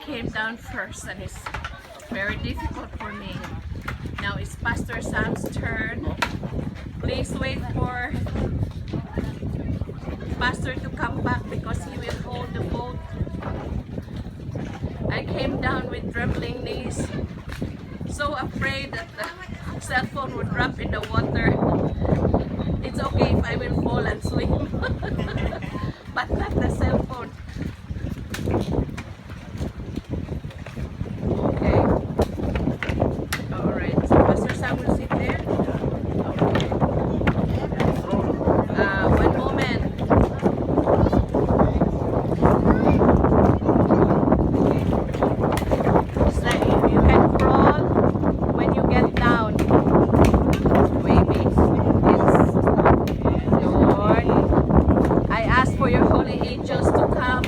came down first and it's very difficult for me. Now it's Pastor Sam's turn. Please wait for Pastor to come back because he will hold the boat. I came down with trembling knees, so afraid that the cell phone would drop in the water. It's okay if I will fall and swim, but not the cell phone. Okay. Alright, so Pastor Sam will sit there. Okay. One moment. It's like if you can crawl when you get down. Maybe. It's Lord. I ask for your holy angels to come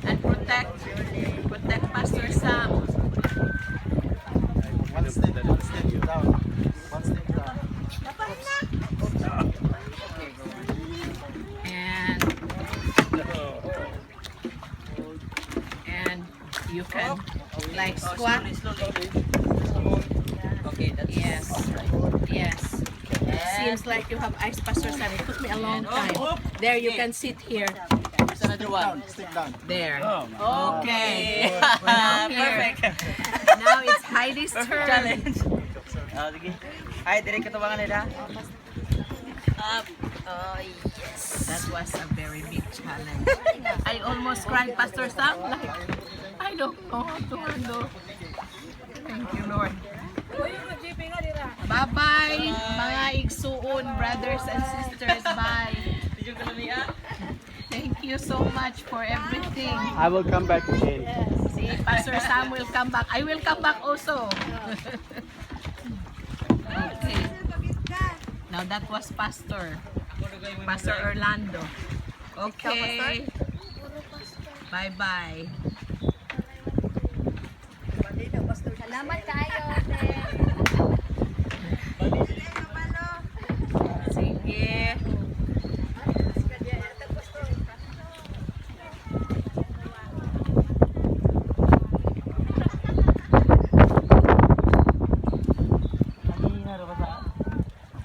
and protect Pastor Sam. One step down. One step down. And you can like squat. Okay, that's Yes. Seems like you have ice, Pastor Sam. It took me a long time. There, you can sit here. There's another one. Step down. There. Okay. Now here. Perfect. Now it's Heidi's turn. Challenge. Sige. Ay, direct katabangan nila. Up. Oh, yes. That was a very big challenge. I almost cried, Pastor Sam. Like, I don't know how to handle. Thank you, Lord. Bye-bye, mga igsuon, brothers and sisters. Bye. Thank you so much for everything. I will come back again. See, Pastor Sam will come back. I will come back also. Okay. Now that was Pastor Orlando. Okay. Bye-bye. Salamat tayo. Sige.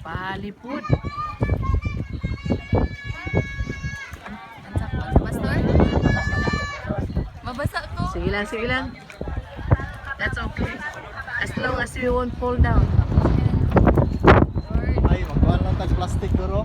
Palipot. Pastor? Mabasa ko. Sige lang. That's okay. As long as we won't fall down. Ay, magkuhan lang tag plastic duro.